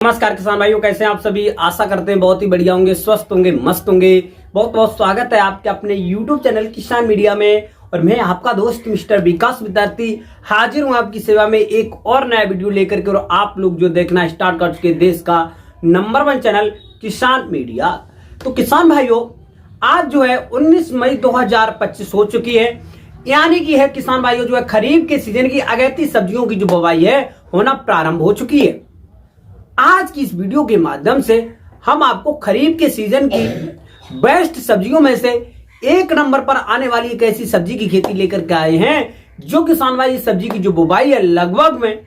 नमस्कार किसान भाइयों, कैसे हैं आप सभी। आशा करते हैं बहुत ही बढ़िया होंगे, स्वस्थ होंगे, मस्त होंगे। बहुत बहुत स्वागत है आपके अपने YouTube चैनल किसान मीडिया में। और मैं आपका दोस्त मिस्टर विकास विद्यार्थी हाजिर हूं आपकी सेवा में एक और नया वीडियो लेकर के। और आप लोग जो देखना स्टार्ट कर चुके देश का नंबर 1 चैनल किसान मीडिया। तो किसान भाइयों, आज जो है 19 मई 2025 हो चुकी है, यानी कि है किसान भाइयों जो है खरीफ के सीजन की अगैती सब्जियों की जो बुवाई है होना प्रारंभ हो चुकी है। आज की इस वीडियो के माध्यम से हम आपको खरीफ के सीजन की बेस्ट सब्जियों में से एक नंबर पर आने वाली एक ऐसी सब्जी की खेती लेकर के आए हैं जो किसान भाई इस सब्जी की जो बुवाई है लगभग में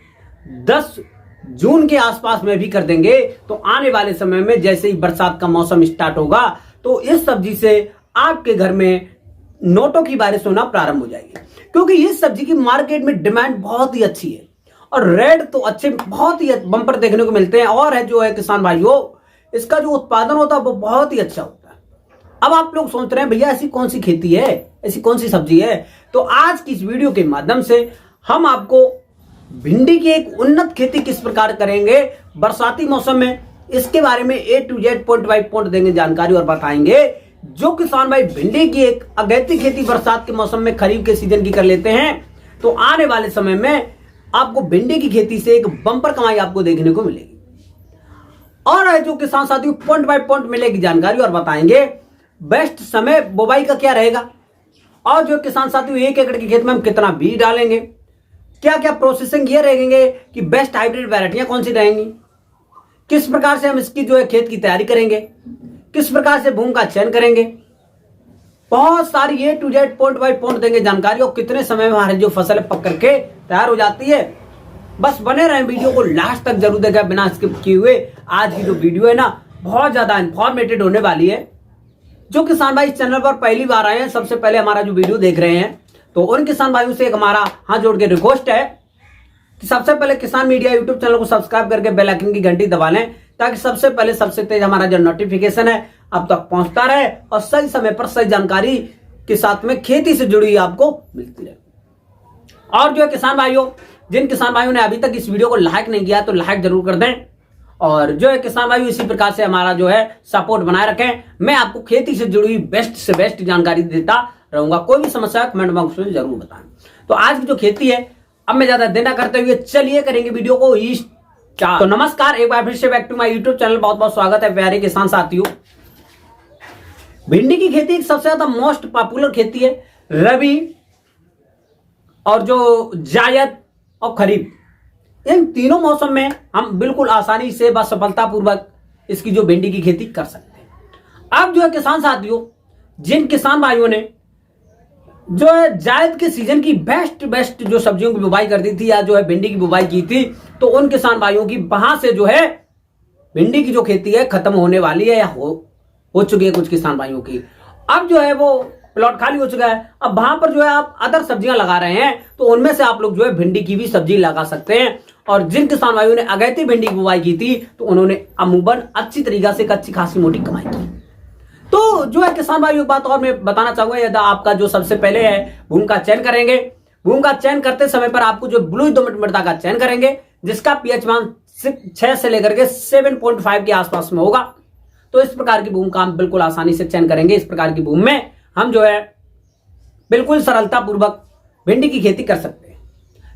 10 जून के आसपास में भी कर देंगे। तो आने वाले समय में जैसे ही बरसात का मौसम स्टार्ट होगा तो इस सब्जी से आपके घर में नोटों की बारिश होना प्रारंभ हो जाएगी, क्योंकि इस सब्जी की मार्केट में डिमांड बहुत ही अच्छी है और रेट तो अच्छे बहुत ही बम्पर देखने को मिलते हैं। और है जो है किसान भाइयों, इसका जो उत्पादन होता है वो बहुत ही अच्छा होता है। अब आप लोग सोच रहे हैं भैया ऐसी कौन सी खेती है, ऐसी कौन सी सब्जी है। तो आज की इस वीडियो के माध्यम से हम आपको भिंडी की एक उन्नत खेती किस प्रकार करेंगे बरसाती मौसम में, इसके बारे में A to Z point by point देंगे जानकारी और बताएंगे। जो किसान भाई भिंडी की एक अगैती खेती बरसात के मौसम में खरीफ के सीजन की कर लेते हैं तो आने वाले समय में आपको भिंडी की खेती से एक बम्पर कमाई आपको देखने को मिलेगी। और जो किसान साथियों पॉइंट बाय पॉइंट मिलेगी जानकारी और बताएंगे बेस्ट समय बुवाई का क्या रहेगा, और जो किसान साथियों 1 एकड़ की खेत में हम कितना बीज डालेंगे, क्या क्या प्रोसेसिंग ये रहेंगे कि बेस्ट हाइब्रिड वैरायटियां कौन सी रहेंगी, किस प्रकार से हम इसकी जो है खेत की तैयारी करेंगे, किस प्रकार से भूमि का चयन करेंगे। बहुत सारी A to Z point by point देंगे जानकारी और कितने समय में हमारी जो फसल पक करके तैयार हो जाती है। बस बने रहें, वीडियो को लास्ट तक जरूर देखा बिना स्किप किए हुए। आज की जो वीडियो है ना बहुत ज्यादा इंफॉर्मेटिव होने वाली है। जो किसान भाई इस चैनल पर पहली बार आए हैं, सबसे पहले हमारा जो वीडियो देख रहे हैं, तो उन किसान भाइयों से एक हमारा हाथ जोड़ के रिक्वेस्ट है कि सबसे पहले किसान मीडिया यूट्यूब चैनल को सब्सक्राइब करके बेल आइकन की घंटी दबा लें, ताकि सबसे पहले सबसे तेज हमारा जो नोटिफिकेशन है अब तक पहुंचता रहे और सही समय पर सही जानकारी के साथ में खेती से जुड़ी आपको मिलती रहे। और जो है किसान भाइयों, जिन किसान भाइयों ने अभी तक इस वीडियो को लाइक नहीं किया तो लाइक जरूर कर दें। और जो है किसान भाइयों इसी प्रकार से हमारा जो है सपोर्ट बनाए रखें। मैं आपको खेती से जुड़ी बेस्ट से बेस्ट जानकारी देता रहूंगा। कोई भी समस्या कमेंट बॉक्स में जरूर बताएं। तो आज की जो खेती है, अब मैं ज्यादा देर ना करते हुए चलिए करेंगे वीडियो को स्टार्ट। तो नमस्कार, एक बार फिर से back to my YouTube channel. बहुत बहुत स्वागत है प्यारे किसान साथियों। भिंडी की खेती एक सबसे ज्यादा मोस्ट पॉपुलर खेती है। रबी और जो जायद और खरीफ, इन तीनों मौसम में हम बिल्कुल आसानी से व सफलतापूर्वक इसकी जो भिंडी की खेती कर सकते हैं। अब जो है किसान साथियों, जिन किसान भाइयों ने जो है जायद के सीजन की बेस्ट जो सब्जियों की बुवाई कर दी थी या जो है भिंडी की बुवाई की थी, तो उन किसान भाइयों की वहां से जो है भिंडी की जो खेती है खत्म होने वाली है या हो चुकी है कुछ किसान भाइयों की। अब जो है वो प्लॉट खाली हो चुका है। अब वहां पर जो है आप अदर सब्जियां लगा रहे हैं, तो उनमें से आप लोग जो है भिंडी की भी सब्जी लगा सकते हैं। और जिन किसान भाइयों ने अगैती भिंडी की बुवाई की थी तो उन्होंने अमूमन अच्छी तरीका से अच्छी खासी मोटी कमाई की। तो जो है किसान भाइयों एक बात और मैं बताना चाहूंगा, यदि आपका जो सबसे पहले है भूमि का चयन करेंगे। भूमि का चयन करते समय पर आपको जो ब्लू दोमट मृदा का चयन करेंगे, जिसका पीएच मान 6 से लेकर के 7.5 के आसपास में होगा। तो इस प्रकार की भूमि का हम बिल्कुल आसानी से चयन करेंगे। इस प्रकार की भूमि में हम जो है बिल्कुल सरलता पूर्वक भिंडी की खेती कर सकते हैं।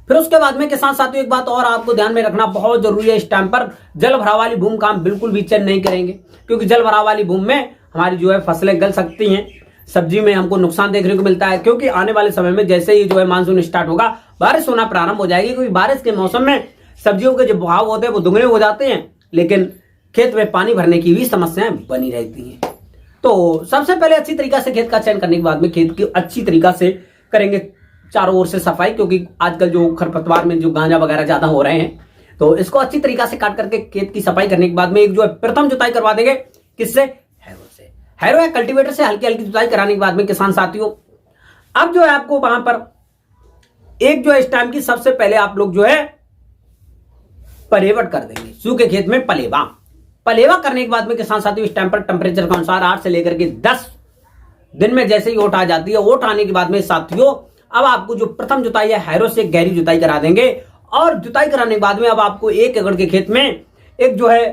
फिर उसके बाद में किसान साथियों एक बात और आपको ध्यान में रखना बहुत जरूरी है, इस टाइम पर जल भराव वाली भूमि का हम बिल्कुल भी चयन नहीं करेंगे, क्योंकि जल भराव वाली भूमि में हमारी जो है फसलें गल सकती हैं, सब्जी में हमको नुकसान देखने को मिलता है। क्योंकि आने वाले समय में जैसे ही जो है मानसून स्टार्ट होगा, बारिश होना प्रारंभ हो जाएगी, क्योंकि बारिश के मौसम में सब्जियों के जो भाव होते हैं वो दुगने हो जाते हैं, लेकिन खेत में पानी भरने की भी समस्याएं बनी रहती हैं। तो सबसे पहले अच्छी तरीका से खेत का चयन करने के बाद में खेत की अच्छी तरीका से करेंगे चारों ओर से सफाई, क्योंकि आजकल जो खरपतवार में जो गांजा वगैरह ज्यादा हो रहे हैं, तो इसको अच्छी तरीका से काट करके खेत की सफाई करने के बाद में एक जो है प्रथम जुताई करवा देंगे। किससे? हैरो से। हैरो या कल्टीवेटर से हल्की हल्की जुताई कराने के बाद में किसान साथियों अब जो है आपको वहां पर एक जो है इस टाइम की सबसे पहले आप लोग जो है पलेवट कर देंगे। सूखे खेत में पलेवा करने के बाद में किसान साथियों इस टाइम पर टेम्परेचर के अनुसार 8 से लेकर के 10 दिन में जैसे ही ओट आ जाती है, ओट आने के बाद में साथियों अब आपको जो प्रथम जुताई है हैरो से गहरी जुताई करा देंगे। और जुताई कराने के बाद में अब आपको 1 एकड़ के खेत में एक जो है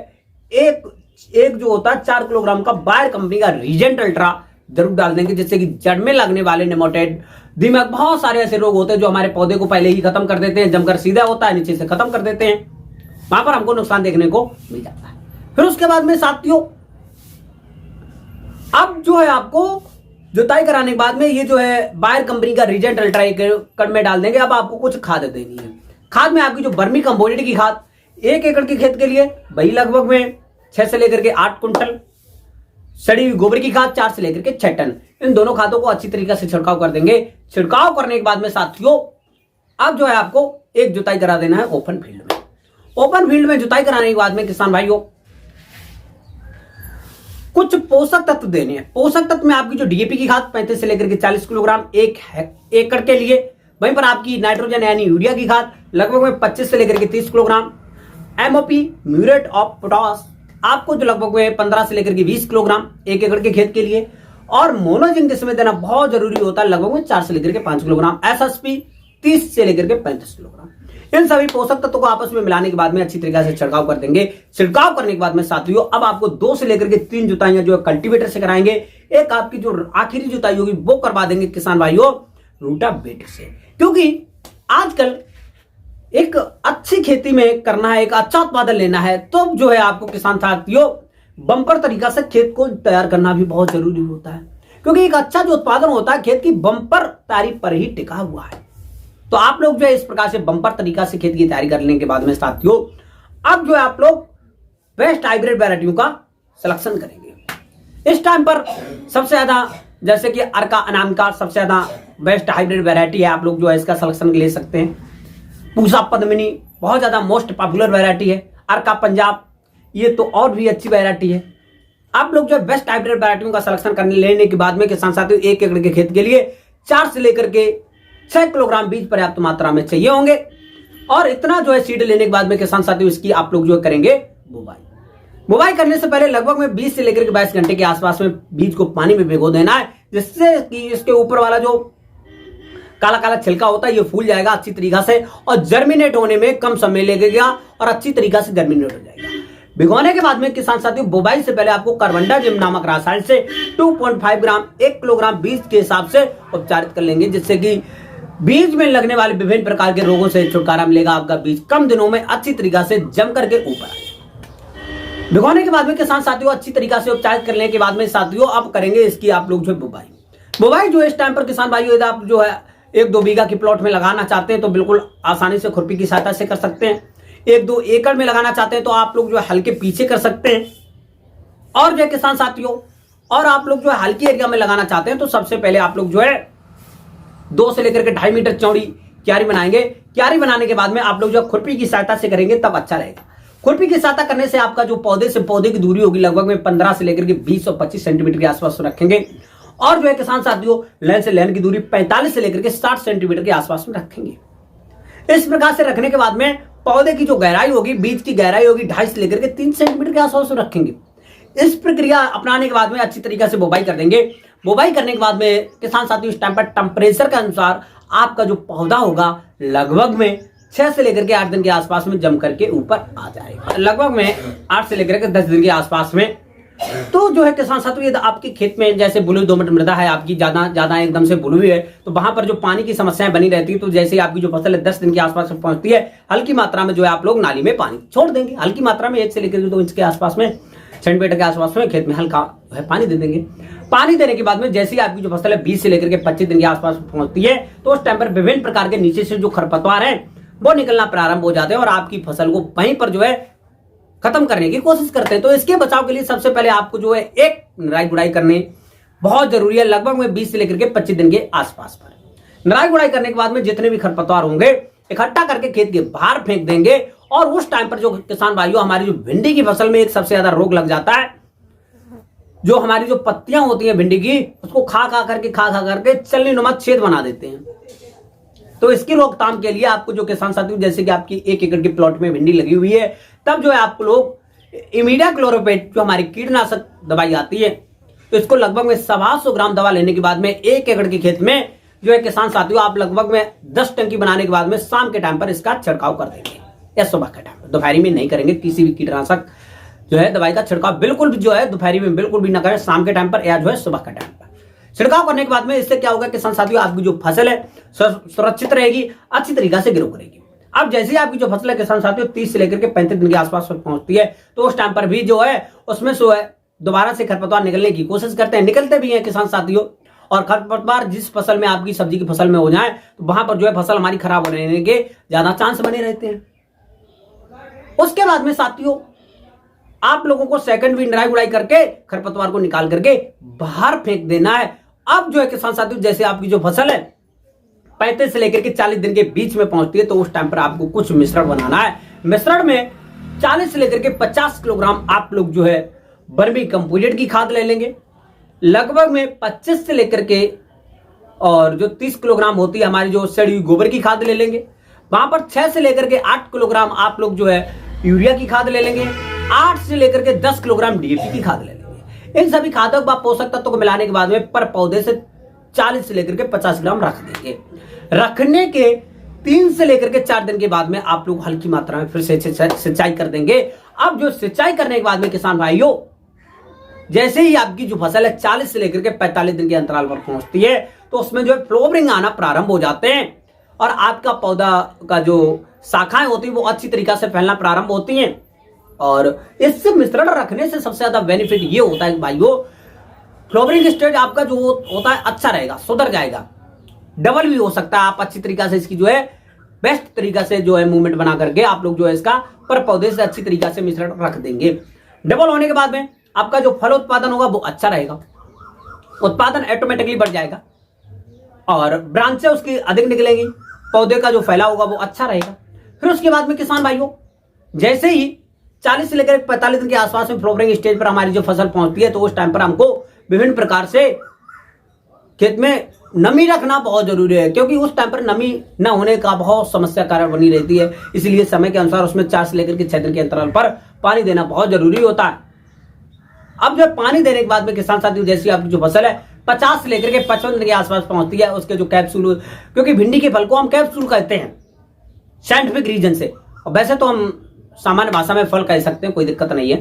एक जो होता है 4 किलोग्राम का बायर कंपनी का रीजेंट अल्ट्रा जरूर डाल देंगे, जिससे कि जड़ में लगने वाले नेमाटोड, दीमक, बहुत सारे ऐसे रोग होते हैं जो हमारे पौधे को पहले ही खत्म कर देते हैं। जमकर सीधा होता है, नीचे से खत्म कर देते हैं, वहां पर हमको नुकसान देखने को मिल जाता है। फिर उसके बाद में साथियों, अब जो है आपको जुताई कराने के बाद में ये जो है बायर कंपनी का रीजेंट अल्ट्रा एक एकड़ में डाल देंगे। अब आपको कुछ खाद देनी है। खाद में आपकी जो वर्मी कंपोजिट की खाद 1 एकड़ के खेत के लिए वही लगभग में 6 से लेकर के 8 कुंटल, सड़ी हुई गोबर की खाद 4 से लेकर के 6 टन, इन दोनों खादों को अच्छी तरीके से छिड़काव कर देंगे। छिड़काव करने के बाद में साथियों, अब जो है आपको एक जुताई करा देना है ओपन फील्ड में। ओपन फील्ड में जुताई कराने के बाद में किसान भाइयों, कुछ पोषक तत्व देने हैं। पोषक तत्व में आपकी जो डीएपी की खाद 35 से लेकर के 40 किलोग्राम 1 एकड़ के लिए, वहीं पर आपकी नाइट्रोजन यानी यूरिया की खाद लगभग में 25 से लेकर के 30 kilogram, MOP muriate of potash आपको जो लगभग में 15 से लेकर के 20 किलोग्राम 1 एकड़ के खेत के लिए, और मोनोजिंक इसमें देना बहुत जरूरी होता है, लगभग में 4 से लेकर के 5 किलोग्राम, एसएसपी 30 से लेकर के 35 किलोग्राम। इन सभी पोषक तत्वों को आपस में मिलाने के बाद में अच्छी तरीके से छिड़काव कर देंगे। छिड़काव करने के बाद में साथियों, अब आपको 2 से लेकर के 3 जुताइयां जो है कल्टीवेटर से कराएंगे। एक आपकी जो आखिरी जुताई होगी वो करवा देंगे किसान भाइयों रूटावेटर से, क्योंकि आजकल एक अच्छी खेती में करना है, एक अच्छा उत्पादन लेना है, तो जो है आपको किसान साथियों बम्पर तरीका से खेत को तैयार करना भी बहुत जरूरी होता है, क्योंकि एक अच्छा जो उत्पादन होता है खेत की बम्पर तैयारी पर ही टिका हुआ है। तो आप लोग जो है इस प्रकार से बम्पर तरीका से खेत की तैयारी करने के बाद में साथियों, अब जो है आप लोग बेस्ट हाइब्रिड वैरायटियों का सिलेक्शन करेंगे। इस टाइम पर सबसे ज्यादा जैसे कि अर्का अनामिका सबसे ज्यादा बेस्ट हाइब्रिड वैरायटी है, आप लोग जो है इसका सिलेक्शन ले सकते हैं। पूसा पद्मिनी बहुत ज्यादा मोस्ट पॉपुलर वैरायटी है। अर्का पंजाब ये तो और भी अच्छी वैरायटी है। आप लोग जो है बेस्ट हाइब्रिड वैरायटियों का सिलेक्शन करने लेने के बाद में किसान साथियों 1 एकड़ के खेत के लिए 4 से लेकर के 6 किलोग्राम बीज पर्याप्त मात्रा में चाहिए होंगे। और इतना जो है सीड लेने के बाद में किसान साथियों इसकी आप लोग जो करेंगे बुवाई करने से पहले लगभग में 20 से लेकर के 22 घंटे के आसपास में बीज को पानी में भिगो देना है, जिससे कि इसके ऊपर वाला जो काला काला छिलका होता है ये फूल जाएगा अच्छी तरीका से, और जर्मिनेट होने में कम समय लगेगा और अच्छी तरीका से जर्मिनेट हो जाएगा। भिगोने के बाद में किसान साथियों बुवाई से पहले आपको कार्बनडाजिम नामक रसायन से 2.5 ग्राम 1 किलोग्राम बीज के हिसाब से उपचारित कर लेंगे, जिससे कि बीज में लगने वाले विभिन्न प्रकार के रोगों से छुटकारा मिलेगा। आपका बीज कम दिनों में अच्छी तरीका से जम करके ऊपर आएगा। भिगोने के बाद में किसान साथियों अच्छी तरीका से उपचारित करने के बाद में साथियों अब करेंगे इसकी आप लोग जो बुवाई जो इस टाइम पर किसान भाइयों यदि आप जो है 1-2 बीघा की प्लॉट में लगाना चाहते हैं तो बिल्कुल आसानी से खुरपी की सहायता से कर सकते हैं। 1-2 एकड़ में लगाना चाहते हैं तो आप लोग जो है हल्के पीछे कर सकते हैं। और जो है किसान साथियों, और आप लोग जो है हल्की एरिया में लगाना चाहते हैं तो सबसे पहले आप लोग जो है 2 से लेकर के 2.5 मीटर चौड़ी क्यारी बनाएंगे। क्यारी बनाने के बाद में आप लोग जो खुरपी की सहायता से करेंगे तब अच्छा रहेगा। खुरपी की सहायता करने से आपका जो पौधे से पौधे की दूरी होगी लगभग में 15 से लेकर के 20 और 25 सेंटीमीटर के आसपास रखेंगे। और जो है किसान साथियों लेन से लेन की दूरी 45 से लेकर के 60 सेंटीमीटर के आसपास में रखेंगे। इस प्रकार से रखने के बाद में पौधे की जो गहराई होगी, बीज की गहराई होगी 2.5 से लेकर के 3 सेंटीमीटर के आसपास में रखेंगे। इस प्रक्रिया अपनाने के बाद में अच्छी तरीके से बुवाई कर देंगे। बुवाई करने के बाद में किसान साथियों इस टाइम पर टेम्परेचर के अनुसार आपका जो पौधा होगा लगभग में 6 से लेकर के 8 दिन के आसपास में जम करके ऊपर आ जाएगा। लगभग में 8 से लेकर के 10 दिन के आसपास में तो जो है किसान साथियों यदि आपके खेत में जैसे बलुई दोमट मृदा है, आपकी ज्यादा एकदम से बलुई है, तो वहां पर जो पानी की समस्याएं बनी रहती है, तो जैसे आपकी जो फसल है 10 दिन के आसपास में पहुंचती है, हल्की मात्रा में जो है आप लोग नाली में पानी छोड़ देंगे। हल्की मात्रा में 1 से लेकर 2 इंच के आसपास में, सेंटीमीटर के आसपास में खेत में हल्का है पानी दे देंगे। पानी देने के बाद में जैसे ही आपकी जो फसल है 20 से लेकर के 25 दिन के आसपास पहुंचती है, तो उस टाइम पर विभिन्न प्रकार के नीचे से जो खरपतवार है वो निकलना प्रारंभ हो जाते हैं और आपकी फसल को वहीं पर जो है खत्म करने की कोशिश करते हैं। तो इसके बचाव के लिए सबसे पहले आपको जो है एक निराई गुड़ाई करनी बहुत जरूरी है, लगभग में 20 से लेकर के 25 दिन के आसपास पर। निराई गुड़ाई करने के बाद में जितने भी खरपतवार होंगे इकट्ठा करके खेत के बाहर फेंक देंगे। और उस टाइम पर जो किसान भाइयों हमारी जो भिंडी की फसल में एक सबसे ज्यादा रोग लग जाता है, जो हमारी जो पत्तियां होती हैं भिंडी की, उसको खा खा करके चलनी नुमा छेद बना देते हैं। तो इसकी रोकथाम के लिए आपको जो किसान साथियों जैसे कि आपकी 1 एकड़ की प्लॉट में भिंडी लगी हुई है, तब जो है आप लोग इमिडाक्लोप्रिड जो हमारी कीटनाशक दवाई आती है, तो इसको लगभग में 125 ग्राम दवा लेने के बाद में 1 एकड़ के खेत में जो है किसान साथियों आप लगभग में 10 टंकी बनाने के बाद में शाम के टाइम पर इसका छिड़काव कर देंगे। या सुबह के टाइम पर। दोपहरी में नहीं करेंगे किसी भी कीटनाशक जो है दवाई का छिड़काव, बिल्कुल भी जो है दोपहरी में बिल्कुल भी ना करें, शाम के टाइम पर या जो है सुबह के टाइम पर छिड़काव करने के बाद में इससे क्या होगा किसान साथियों, आपकी जो फसल है सुरक्षित रहेगी, अच्छी तरीके से ग्रो करेगी। अब जैसे ही आपकी जो फसल है किसान साथियों 30 से लेकर के 35 दिन के आसपास पहुंचती है, तो उस टाइम पर भी जो है उसमें जो है दोबारा से खरपतवार निकलने की कोशिश करते हैं, निकलते भी हैं किसान साथियों। और खरपतवार जिस फसल में आपकी सब्जी की फसल में हो जाए तो वहां पर जो है फसल हमारी खराब होने के ज्यादा चांस बने रहते हैं। उसके बाद में साथियों आप लोगों को सेकंड भी निराई गुड़ाई करके खरपतवार को निकाल करके बाहर फेंक देना है। अब जो है किसान साथियों जैसे आपकी जो फसल है 35 से लेकर के 40 दिन के बीच में पहुंचती है, तो उस टाइम पर आपको कुछ मिश्रण बनाना है। मिश्रण में 40 से लेकर के 50 किलोग्राम आप लोग जो है वर्मी कंपोजिट की खाद ले लेंगे। लगभग में 25 से लेकर के और जो 30 किलोग्राम होती है हमारी जो सड़ी हुई गोबर की खाद ले लेंगे। वहां पर 6 से लेकर के 8 किलोग्राम आप लोग जो है यूरिया की खाद ले लेंगे। 8 से लेकर के 10 किलोग्राम डीएपी की खाद ले लेंगे। इन सभी खादों को पोषक तत्वों को मिलाने के बाद में पर पौधे से 40 से लेकर के 50 ग्राम रख देंगे। रखने के 3 से लेकर के 4 दिन के बाद में आप लोग हल्की मात्रा में फिर से सिंचाई कर देंगे। अब जो सिंचाई करने के बाद में किसान भाइयों जैसे ही आपकी जो फसल है 40 से लेकर के 45 दिन के अंतराल पर पहुंचती है, तो उसमें जो है फ्लोवरिंग आना प्रारंभ हो जाते हैं और आपका पौधा का जो शाखाएं होती है वो अच्छी तरीके से फैलना प्रारंभ होती हैं। और इससे मिश्रण रखने से सबसे ज्यादा बेनिफिट ये होता है भाइयों, फ्लोवरिंग स्टेज आपका जो होता है अच्छा रहेगा, सुधर जाएगा, डबल भी हो सकता है। आप अच्छी तरीके से इसकी जो है बेस्ट तरीका से जो है मूवमेंट बना करके आप लोग जो है इसका पर पौधे से अच्छी तरीके से मिश्रण रख देंगे। डबल होने के बाद में आपका जो फल उत्पादन होगा वो अच्छा रहेगा, उत्पादन ऑटोमेटिकली बढ़ जाएगा और ब्रांचें उसकी अधिक निकलेंगी, पौधे का जो फैला होगा वो अच्छा रहेगा। फिर उसके बाद में किसान भाइयों जैसे ही 40 से लेकर 45 दिन के आसपास में फ्लोवरिंग स्टेज पर हमारी जो फसल पहुंचती है, तो उस टाइम पर हमको विभिन्न प्रकार से खेत में नमी रखना बहुत जरूरी है, क्योंकि उस टाइम पर नमी न होने का बहुत समस्या कारण बनी रहती है। इसलिए समय के अनुसार उसमें 4 से लेकर के 6 दिन के अंतराल पर पानी देना बहुत जरूरी होता है। अब जो पानी देने के बाद में किसान साथियों जैसी आपकी जो फसल है 50 से लेकर के 55 दिन के आसपास पहुंचती है, उसके जो कैप्सूल, क्योंकि भिंडी के फल को हम कैप्सूल कहते हैं साइंटिफिक रीजन से, और वैसे तो हम सामान्य भाषा में फल कह सकते हैं, कोई दिक्कत नहीं है।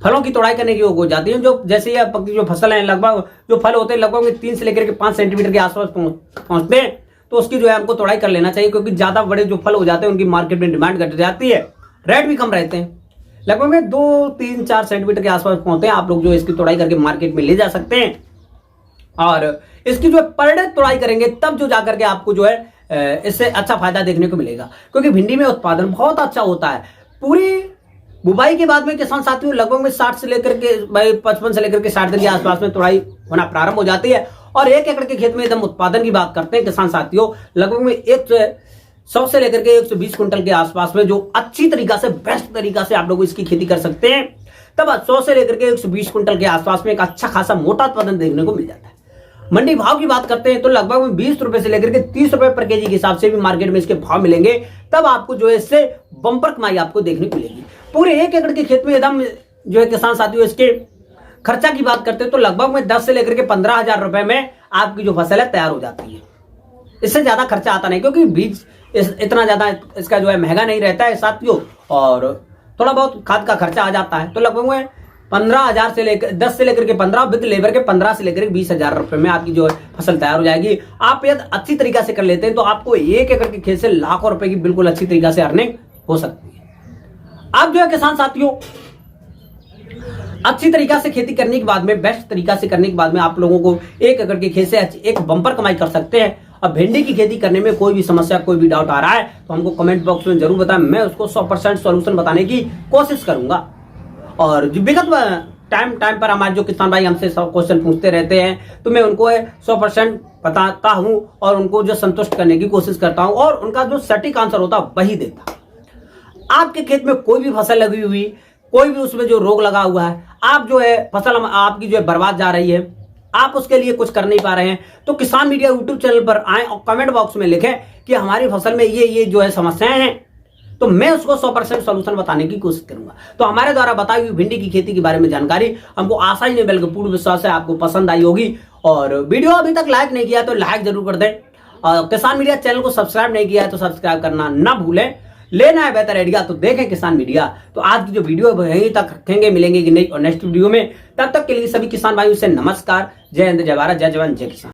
फलों की तोड़ाई करने की हो जाती है। जो जैसे ये पक्की जो फसल है लगभग जो फल होते हैं लगभग 3 से लेकर के 5 सेंटीमीटर के आसपास पहुंचते हैं, तो उसकी जो है हमको तोड़ाई कर लेना चाहिए, क्योंकि ज्यादा बड़े जो फल हो जाते हैं उनकी मार्केट में डिमांड घट जाती है, रेट भी कम रहते हैं। लगभग में 2, 3, 4 सेंटीमीटर के आसपास पहुंचते हैं, आप लोग जो इसकी तोड़ाई करके मार्केट में ले जा सकते हैं। और इसकी जो पर डे तोड़ाई करेंगे तब जो जाकर के आपको जो है इससे अच्छा फायदा देखने को मिलेगा, क्योंकि भिंडी में उत्पादन बहुत अच्छा होता है। पूरी बुवाई के बाद में किसान साथियों लगभग में 60 से लेकर के 55 से लेकर के 60 दिन के आसपास में तोड़ाई होना प्रारंभ हो जाती है। और 1 एकड़ के खेत में एकदम उत्पादन की बात करते हैं किसान साथियों, लगभग में 100 से लेकर के 120 कुंटल के आसपास में जो अच्छी तरीका से बेस्ट तरीका से आप लोग इसकी खेती कर सकते हैं, तब 100 से लेकर के 120 कुंटल के आसपास में एक अच्छा खासा मोटा उत्पादन देखने को मिल जाता है। मंडी भाव की बात करते हैं तो लगभग में 20 रुपए से लेकर के 30 रुपए पर केजी के हिसाब से भी मार्केट में इसके भाव मिलेंगे, तब आपको जो है इससे बम्पर कमाई आपको देखने को मिलेगी। पूरे 1 एकड़ के खेत में एकदम जो है किसान साथियों इसके खर्चा की बात करते हैं तो लगभग में 10 से लेकर के 15,000 रुपए में आपकी जो फसल है तैयार हो जाती है। इससे ज्यादा खर्चा आता नहीं, क्योंकि बीज इतना ज्यादा इसका जो है महंगा नहीं रहता है साथियों, और थोड़ा बहुत खाद का खर्चा आ जाता है। तो लगभग में 15,000 से लेकर 10 से लेकर के 15 विद लेबर के 15 से लेकर के 20,000 रुपए में आपकी जो है फसल तैयार हो जाएगी। आप यदि अच्छी तरीका से कर लेते हैं तो आपको 1 एकड़ के खेत से लाखों रुपए की बिल्कुल अच्छी तरीका से अर्निंग हो सकती है। आप जो है किसान साथियों अच्छी तरीका से खेती करने के बाद में बेस्ट तरीका से करने के बाद में आप लोगों को 1 एकड़ के खेत से एक बम्पर कमाई कर सकते हैं। अब भिंडी की खेती करने में कोई भी समस्या कोई भी डाउट आ रहा है तो हमको कमेंट बॉक्स में जरूर बताएं, मैं उसको 100% सॉल्यूशन बताने की कोशिश करूंगा। और जो विगत टाइम पर हमारे जो किसान भाई हमसे क्वेश्चन पूछते रहते हैं तो मैं उनको 100% बताता हूं और उनको जो संतुष्ट करने की कोशिश करता हूं और उनका जो सटीक आंसर होता वही देता। आपके खेत में कोई भी फसल लगी हुई, कोई भी उसमें जो रोग लगा हुआ है, आप जो है फसल आपकी जो है बर्बाद जा रही है, आप उसके लिए कुछ कर नहीं पा रहे हैं, तो किसान मीडिया यूट्यूब चैनल पर आए और कमेंट बॉक्स में लिखें कि हमारी फसल में ये जो है समस्याएं हैं, तो मैं उसको 100% सॉल्यूशन बताने की कोशिश करूंगा। तो हमारे द्वारा बताई हुई भिंडी की खेती के बारे में जानकारी हमको आशा ही नहीं बल्कि पूर्ण विश्वास है आपको पसंद आई होगी। और वीडियो अभी तक लाइक नहीं किया तो लाइक जरूर कर दें, और किसान मीडिया चैनल को सब्सक्राइब नहीं किया है तो सब्सक्राइब करना ना भूलें। लेना है बेहतर आइडिया तो देखें किसान मीडिया। तो आज की जो वीडियो है यहीं तक रखेंगे, मिलेंगे कि नहीं और नेक्स्ट वीडियो में। तब तक के लिए सभी किसान भाइयों से नमस्कार। जय हिंद, जय भारत, जय जवान, जय किसान।